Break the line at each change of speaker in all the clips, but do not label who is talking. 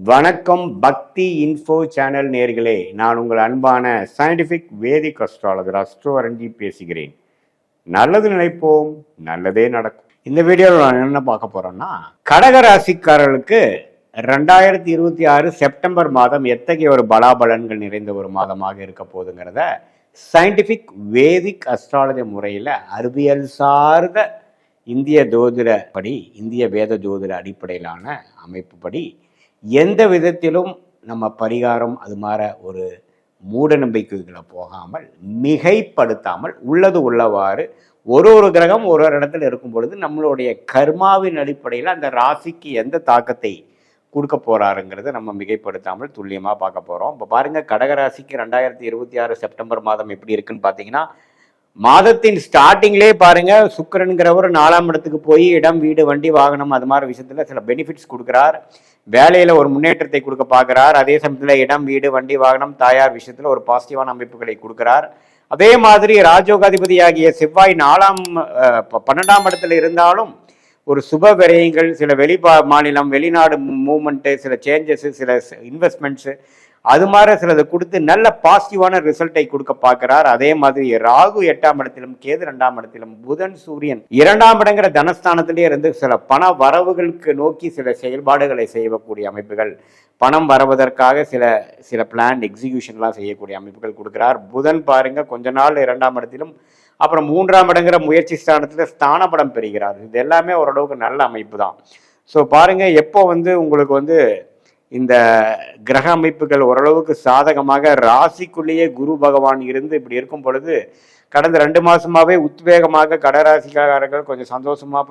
வணக்கம் பக்தி info channel நேர்களே, நான் உங்கள் அன்பான சயின்டிஃபிக் வேதிக் அஸ்ட்ராலஜர் அஸ்ட்ரோ அரஞ்சி பேசுகிறேன். நல்லது நினைப்போம், நல்லதே நடக்கும். இந்த வீடியோவில் நான் என்ன பார்க்க போறோம்னா, கடக ராசிக்காரர்களுக்கு 2026 செப்டம்பர் மாதம் எத்தகைய ஒரு பலாபலன்கள் நிறைந்த ஒரு மாதமாக இருக்க போகுதுங்கிறத சயின்டிஃபிக் வேதிக் அஸ்ட்ராலஜி முறையில் அறிவியல் சார்ந்த இந்திய ஜோதிட படி, இந்திய வேத ஜோதிட அடிப்படையிலான அமைப்புப்படி எந்த விதத்திலும் நம்ம பரிகாரம் அது மாதிரி ஒரு மூட நம்பிக்கைகளை போகாமல் மிகைப்படுத்தாமல் உள்ளது உள்ளவாறு ஒரு கிரகம் ஒரு இடத்துல இருக்கும் பொழுது நம்மளுடைய கர்மாவின் அடிப்படையில் அந்த ராசிக்கு எந்த தாக்கத்தை கொடுக்க போறாருங்கிறத நம்ம மிகைப்படுத்தாமல் துல்லியமாக பார்க்க போகிறோம். இப்போ பாருங்க, கடகராசிக்கு 2026 செப்டம்பர் மாதம் எப்படி இருக்குன்னு பார்த்தீங்கன்னா, மாதத்தின் ஸ்டார்டிங்லேயே பாருங்க, சுக்கிரன்கிறவர் 4ஆம் இடத்துக்கு போய் இடம் வீடு வண்டி வாகனம் அது மாதிரி விஷயத்துல சில பெனிஃபிட்ஸ் கொடுக்குறார். வேலையில ஒரு முன்னேற்றத்தை கொடுக்க பார்க்கிறார். அதே சமயத்தில் இடம் வீடு வண்டி வாகனம் தாயார் விஷயத்துல ஒரு பாசிட்டிவான அமைப்புகளை கொடுக்கிறார். அதே மாதிரி ராஜோகாதிபதியாகிய செவ்வாய் 12ஆம் இடத்துல இருந்தாலும் ஒரு சுப விரயங்கள், சில மாநிலம் வெளிநாடு மூவ்மெண்ட்டு, சில சேஞ்சஸ், சில இன்வெஸ்ட்மெண்ட்ஸு அது மாதிரி சிலதை கொடுத்து நல்ல பாசிட்டிவான ரிசல்ட்டை கொடுக்க பார்க்கிறார். அதே மாதிரி ராகு 8ஆம் இடத்திலும் கேது 2ஆம் இடத்திலும் புதன் சூரியன் 2ஆம் இடங்கிற தனஸ்தானத்திலே இருந்து சில பண வரவுகளுக்கு நோக்கி சில செயல்பாடுகளை செய்யக்கூடிய அமைப்புகள், பணம் வருவதற்காக சில பிளான் எக்ஸிகியூஷன்லாம் செய்யக்கூடிய அமைப்புகள் கொடுக்கிறார். புதன் பாருங்க, கொஞ்ச நாள் 2ஆம் இடத்திலும் அப்புறம் 3ஆம் இடங்கிற முயற்சி ஸ்தானத்தில் ஸ்தானபடம் பெறுகிறார். இது எல்லாமே ஓரளவுக்கு நல்ல அமைப்பு தான். ஸோ பாருங்க, எப்போ உங்களுக்கு இந்த கிரக அமைப்புகள் ஓரளவுக்கு சாதகமாக ராசிக்குள்ளேயே குரு பகவான் இருந்து இப்படி இருக்கும் பொழுது, கடந்த 2 மாசமாவே உத்வேகமாக கடகராசிக்காரர்கள் கொஞ்சம் சந்தோஷமா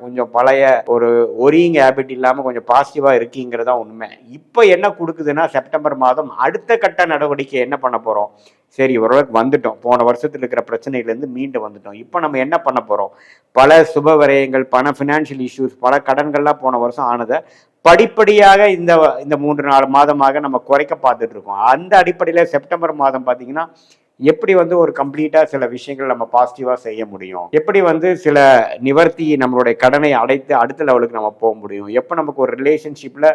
கொஞ்சம் பழைய ஒரு ஒரியிங் ஹேபிட் இல்லாமல் கொஞ்சம் பாசிட்டிவா இருக்கீங்கிறதா உண்மை. இப்போ என்ன கொடுக்குதுன்னா, செப்டம்பர் மாதம் அடுத்த கட்ட நடவடிக்கை என்ன பண்ண போறோம்? சரி, ஓரளவுக்கு வந்துட்டோம், போன வருஷத்துல இருக்கிற பிரச்சனையிலேருந்து மீண்டு வந்துட்டோம். இப்போ நம்ம என்ன பண்ண போறோம்? பல சுப விரயங்கள், பண ஃபினான்ஷியல் இஷ்யூஸ், பல கடன்கள்லாம் போன வருஷம் ஆனதை படிப்படியாக இந்த 3-4 மாதமாக நம்ம குறைக்க பார்த்துட்டு இருக்கோம். அந்த அடிப்படையில் செப்டம்பர் மாதம் பார்த்தீங்கன்னா, எப்படி ஒரு கம்ப்ளீட்டாக சில விஷயங்கள் நம்ம பாசிட்டிவாக செய்ய முடியும், எப்படி சில நிவர்த்தி நம்மளுடைய கடனை அடைத்து அடுத்த லெவலுக்கு நம்ம போக முடியும், எப்போ நமக்கு ஒரு ரிலேஷன்ஷிப்பில்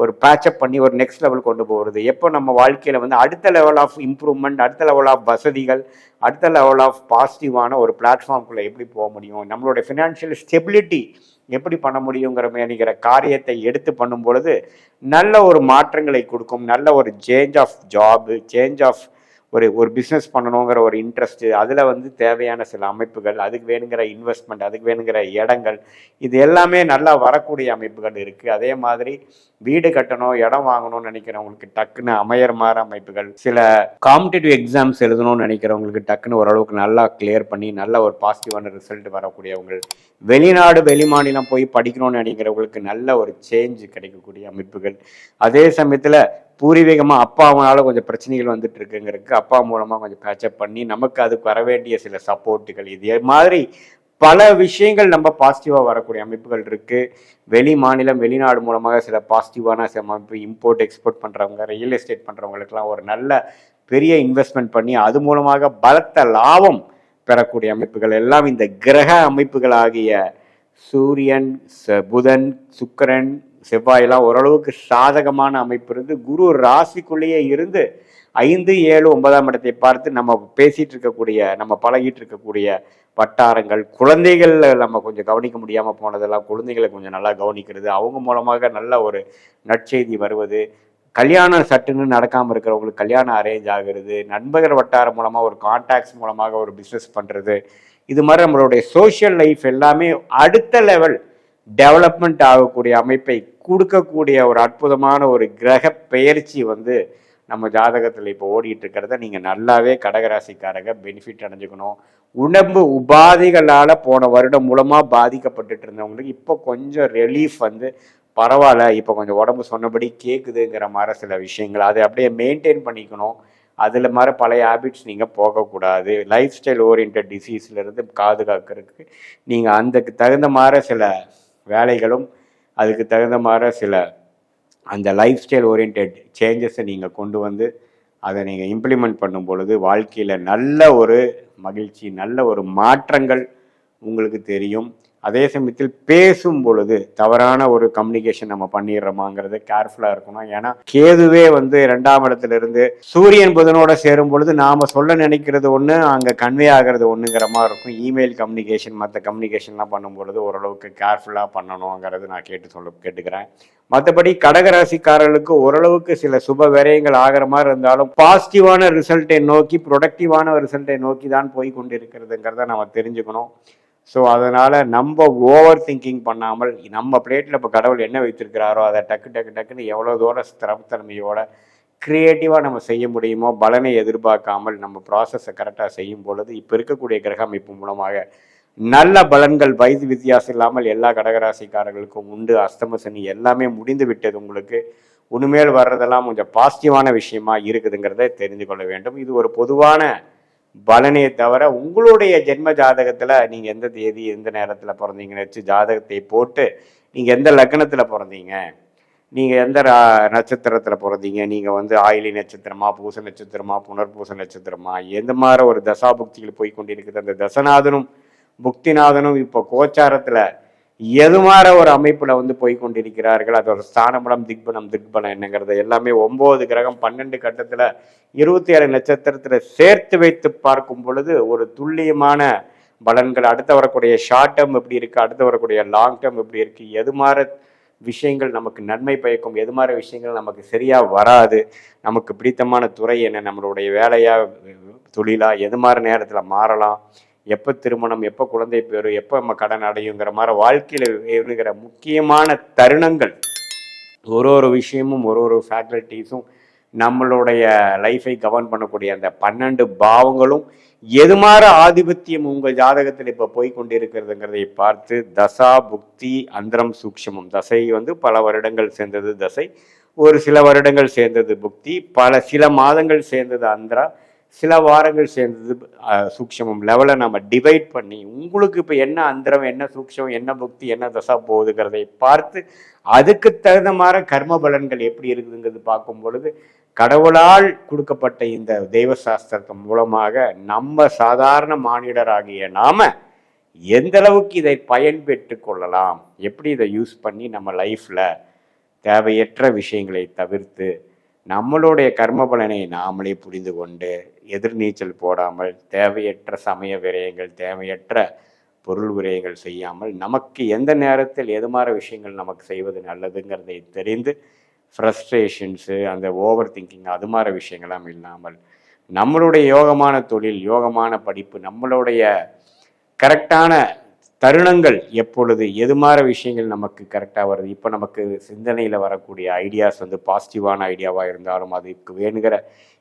ஒரு பேட்சப் பண்ணி ஒரு நெக்ஸ்ட் லெவல் கொண்டு போகிறது, எப்போ நம்ம வாழ்க்கையில் அடுத்த லெவல் ஆஃப் இம்ப்ரூவ்மெண்ட், அடுத்த லெவல் ஆஃப் வசதிகள், அடுத்த லெவல் ஆஃப் பாசிட்டிவான ஒரு பிளாட்ஃபார்ம்குள்ளே எப்படி போக முடியும், நம்மளுடைய ஃபினான்ஷியல் ஸ்டெபிலிட்டி எப்படி பண்ண முடியுங்கிற காரியத்தை எடுத்து பண்ணும் பொழுது நல்ல ஒரு மாற்றங்களை கொடுக்கும். நல்ல ஒரு change of job, change of ஒரு பிஸ்னஸ் பண்ணணுங்கிற ஒரு இன்ட்ரெஸ்ட்டு, அதில் தேவையான சில அமைப்புகள், அதுக்கு வேணுங்கிற இன்வெஸ்ட்மெண்ட், அதுக்கு வேணுங்கிற இடங்கள், இது எல்லாமே நல்லா வரக்கூடிய அமைப்புகள் இருக்குது. அதே மாதிரி வீடு கட்டணும், இடம் வாங்கணும்னு நினைக்கிறவங்களுக்கு டக்குன்னு அமையற மாதிரி அமைப்புகள், சில காம்படிட்டிவ் எக்ஸாம்ஸ் எழுதணும்னு நினைக்கிறவங்களுக்கு டக்குன்னு ஓரளவுக்கு நல்லா கிளியர் பண்ணி நல்ல ஒரு பாசிட்டிவான ரிசல்ட் வரக்கூடியவங்க, வெளிநாடு வெளி மாநிலம் போய் படிக்கணும்னு நினைக்கிறவங்களுக்கு நல்ல ஒரு சேஞ்ச் கிடைக்கக்கூடிய அமைப்புகள், அதே சமயத்தில் பூர்வீகமாக அப்பாவனால கொஞ்சம் பிரச்சனைகள் வந்துட்டு இருக்குங்கிறதுக்கு அப்பா மூலமாக கொஞ்சம் பேச்சப் பண்ணி நமக்கு அதுக்கு வர வேண்டிய சில சப்போர்ட்டுகள், இது மாதிரி பல விஷயங்கள் நம்ம பாசிட்டிவாக வரக்கூடிய அமைப்புகள் இருக்குது. வெளி மாநிலம் வெளிநாடு மூலமாக சில பாசிட்டிவான சில அமைப்பு, இம்போர்ட் எக்ஸ்போர்ட் பண்ணுறவங்க, ரியல் எஸ்டேட் பண்ணுறவங்களுக்கெல்லாம் ஒரு நல்ல பெரிய இன்வெஸ்ட்மெண்ட் பண்ணி அது மூலமாக பலத்த லாபம் பெறக்கூடிய அமைப்புகள் எல்லாம் இந்த கிரக அமைப்புகள் ஆகிய சூரியன், புதன், சுக்கிரன், செவ்வாயெல்லாம் ஓரளவுக்கு சாதகமான அமைப்பு இருந்து குரு ராசிக்குள்ளேயே இருந்து 5, 7, 9ஆம் இடத்தை பார்த்து நம்ம பேசிட்டு இருக்கக்கூடிய, நம்ம பழகிட்டு இருக்கக்கூடிய வட்டாரங்கள், குழந்தைகள் நம்ம கொஞ்சம் கவனிக்க முடியாமல் போனதெல்லாம் குழந்தைகளை கொஞ்சம் நல்லா கவனிக்கிறது, அவங்க மூலமாக நல்ல ஒரு நற்செய்தி வருவது, கல்யாணம் சட்டுன்னு நடக்காமல் இருக்கிறவங்களுக்கு கல்யாணம் அரேஞ்ச் ஆகிறது, நண்பர்கள் வட்டாரம் மூலமாக ஒரு கான்டாக்ட்ஸ் மூலமாக ஒரு பிஸ்னஸ் பண்ணுறது, இது மாதிரி நம்மளுடைய சோஷியல் லைஃப் எல்லாமே அடுத்த லெவல் டெவலப்மெண்ட் ஆகக்கூடிய அமைப்பை கொடுக்கக்கூடிய ஒரு அற்புதமான ஒரு கிரக பெயர்ச்சி நம்ம ஜாதகத்தில் இப்போ ஓடிட்டு இருக்கிறத நீங்கள் நல்லாவே கடகராசிக்காரங்க பெனிஃபிட் அடைஞ்சுக்கணும். உடம்பு உபாதைகளால் போன வருடம் மூலமாக பாதிக்கப்பட்டுட்டு இருந்தவங்களுக்கு இப்போ கொஞ்சம் ரிலீஃப் பரவாயில்ல, இப்போ கொஞ்சம் உடம்பு சொன்னபடி கேட்குதுங்கிற மாதிரி சில விஷயங்கள் அதை அப்படியே மெயின்டைன் பண்ணிக்கணும். அதில் மாதிரி பழைய ஹேபிட்ஸ் நீங்கள் போகக்கூடாது. லைஃப் ஸ்டைல் ஓரியன்ட் டிசீஸ்லேருந்து பாதுகாக்கிறதுக்கு நீங்கள் அதுக்கு தகுந்த மாதிரி சில வேலைகளும், அதுக்கு தகுந்த மாதிரி சில அந்த லைஃப் ஸ்டைல் ஓரியன்ட் சேஞ்சஸை நீங்கள் கொண்டு அதை நீங்கள் இம்ப்ளிமெண்ட் பண்ணும் பொழுது வாழ்க்கையில் நல்ல ஒரு மகிழ்ச்சி, நல்ல ஒரு மாற்றங்கள் உங்களுக்கு தெரியும். அதே சமயத்தில் பேசும் பொழுது தவறான ஒரு கம்யூனிகேஷன் நம்ம பண்ணிடுறோமாங்கிறது கேர்ஃபுல்லா இருக்கணும். ஏன்னா கேதுவே வந்து 2ஆம் இடத்துல இருந்து சூரியன் புதனோட சேரும் பொழுது நாம சொல்ல நினைக்கிறது ஒண்ணு, அங்க கன்வே ஆகிறது ஒண்ணுங்கிற மாதிரி இருக்கும். இமெயில் கம்யூனிகேஷன் மற்ற கம்யூனிகேஷன்லாம் பண்ணும் பொழுது ஓரளவுக்கு கேர்ஃபுல்லா பண்ணணுங்கிறது நான் கேட்டுக்கிறேன். மற்றபடி கடகராசிக்காரர்களுக்கு ஓரளவுக்கு சில சுப விரயங்கள் ஆகிற மாதிரி இருந்தாலும் பாசிட்டிவான ரிசல்ட்டை நோக்கி ப்ரொடக்டிவான ரிசல்ட்டை நோக்கி தான் போய் கொண்டிருக்கிறதுங்கிறத நம்ம தெரிஞ்சுக்கணும். ஸோ அதனால் நம்ம ஓவர் திங்கிங் பண்ணாமல் நம்ம பிளேட்டில் இப்போ கடவுள் என்ன வைத்திருக்கிறாரோ அதை டக்குன்னு எவ்வளோ தூரம் ஸ்திரத்தன்மையோட க்ரியேட்டிவாக நம்ம செய்ய முடியுமோ பலனை எதிர்பார்க்காமல் நம்ம ப்ராசஸை கரெக்டாக செய்யும் பொழுது இப்போ இருக்கக்கூடிய கிரக அமைப்பு மூலமாக நல்ல பலன்கள் வயது வித்தியாசம் இல்லாமல் எல்லா கடகராசிக்காரர்களுக்கும் உண்டு. அஸ்தம சனி எல்லாமே முடிந்து விட்டது. உங்களுக்கு உண்மையில் வர்றதெல்லாம் கொஞ்சம் பாசிட்டிவான விஷயமா இருக்குதுங்கிறத தெரிந்து கொள்ள வேண்டும். இது ஒரு பொதுவான பலனே தவிர உங்களுடைய ஜென்ம ஜாதகத்தில் நீங்கள் எந்த தேதி எந்த நேரத்தில் பிறந்தீங்கன்னு வச்சு ஜாதகத்தை போட்டு நீங்கள் எந்த லக்னத்தில் பிறந்தீங்க, நீங்கள் எந்த நட்சத்திரத்தில் பிறந்தீங்க, நீங்கள் வந்து ஆயிலி நட்சத்திரமா, பூச நட்சத்திரமா, புனர்பூச நட்சத்திரமா, எந்த மாதிரி ஒரு தசா புக்திகள் போய் கொண்டிருக்குது. அந்த தசநாதனும் புக்திநாதனும் இப்போ கோச்சாரத்தில் எது மாதிரி ஒரு அமைப்பில் வந்து போய் கொண்டிருக்கிறார்கள். அதோட ஸ்தானபலம் திக்பலம் என்னங்கிறது எல்லாமே 9 கிரகம் 12 கட்டத்தில் 27 நட்சத்திரத்தில் சேர்த்து வைத்து பார்க்கும் பொழுது ஒரு துல்லியமான பலன்கள் அடுத்து வரக்கூடிய ஷார்ட் டேர்ம் எப்படி இருக்குது, அடுத்து வரக்கூடிய லாங் டேர்ம் எப்படி இருக்குது, எது மாதிரி விஷயங்கள் நமக்கு நன்மை பயக்கும், எது மாதிரி விஷயங்கள் நமக்கு சரியாக வராது, நமக்கு பிடித்தமான துறை என்ன, நம்மளுடைய வேலையாக தொழிலாக எது மாதிரி நேரத்தில் மாறலாம், எப்போ திருமணம், எப்போ குழந்தை பேரு, எப்போ நம்ம கடன் அடையுங்கிற மாதிரி வாழ்க்கையில் இருக்கிற முக்கியமான தருணங்கள் ஒரு விஷயமும் ஒரு ஃபேக்கல்ட்டிஸும் நம்மளுடைய லைஃபை கவர்ன் பண்ணக்கூடிய அந்த 12 பாவங்களும் எது மாதிரி ஆதிபத்தியம் உங்கள் ஜாதகத்தில் இப்போ போய் கொண்டிருக்கிறதுங்கிறதை பார்த்து தசா புக்தி அந்தரம் சூக்ஷமம், தசை வந்து பல வருடங்கள் சேர்ந்தது தசை, ஒரு சில வருடங்கள் சேர்ந்தது புக்தி, சில மாதங்கள் சேர்ந்தது அந்தரா, சில வாரங்கள் சேர்ந்தது சூக்ஷமம் லெவலை நம்ம டிவைட் பண்ணி உங்களுக்கு இப்போ என்ன அந்தரம், என்ன சூக்ஷமம், என்ன புக்தி, என்ன தசா போகுதுங்கிறதை பார்த்து அதுக்கு தகுந்த மாதிரி கர்ம பலன்கள் எப்படி இருக்குதுங்கிறது பார்க்கும் பொழுது கடவுளால் கொடுக்கப்பட்ட இந்த தெய்வ சாஸ்திரத்தின் மூலமாக நம்ம சாதாரண மானிடராகிய நாம எந்த அளவுக்கு இதை பயன்பெற்று கொள்ளலாம், எப்படி இதை யூஸ் பண்ணி நம்ம லைஃப்ல தேவையற்ற விஷயங்களை தவிர்த்து நம்மளுடைய கர்ம பலனை நாமளே புரிந்து கொண்டு எதிர்நீச்சல் போடாமல் தேவையற்ற சமய விரயங்கள், தேவையற்ற பொருள் விரயங்கள் செய்யாமல் நமக்கு எந்த நேரத்தில் எது மாதிரி விஷயங்கள் நமக்கு செய்வது நல்லதுங்கிறதை தெரிந்து ஃப்ரஸ்ட்ரேஷன்ஸு, அந்த ஓவர் திங்கிங் அது மாதிரி விஷயங்கள்லாம் இல்லாமல் நம்மளுடைய யோகமான தொழில், யோகமான படிப்பு, நம்மளுடைய கரெக்டான தருணங்கள் எப்பொழுது எது மாதிரி விஷயங்கள் நமக்கு கரெக்டாக வருது. இப்போ நமக்கு சிந்தனையில் வரக்கூடிய ஐடியாஸ் வந்து பாசிட்டிவான ஐடியாவாக இருந்தாலும் அதுக்கு வேணுங்கிற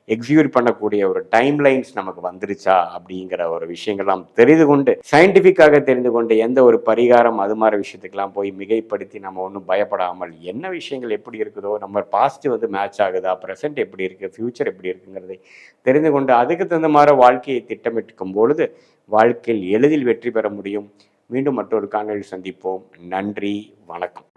எக்ஸிக்யூட் பண்ணக்கூடிய ஒரு டைம் லைன்ஸ் நமக்கு வந்துருச்சா அப்படிங்கிற ஒரு விஷயங்கள்லாம் தெரிந்து கொண்டு சயின்டிஃபிக்காக தெரிந்து கொண்டு எந்த ஒரு பரிகாரம் அது மாதிரி விஷயத்துக்கெல்லாம் போய் மிகைப்படுத்தி நம்ம ஒன்றும் பயப்படாமல் என்ன விஷயங்கள் எப்படி இருக்குதோ, நம்ம பாஸ்ட் வந்து மேட்ச் ஆகுதா, ப்ரெசென்ட் எப்படி இருக்குது, ஃப்யூச்சர் எப்படி இருக்குங்கிறதை தெரிந்து கொண்டு அதுக்கு தகுந்த மாதிரி வாழ்க்கையை திட்டமிட்டுக்கும் பொழுது வாழ்க்கையில் எளிதில் வெற்றி பெற முடியும். மீண்டும் மற்றொரு காணொளியில் சந்திப்போம். நன்றி, வணக்கம்.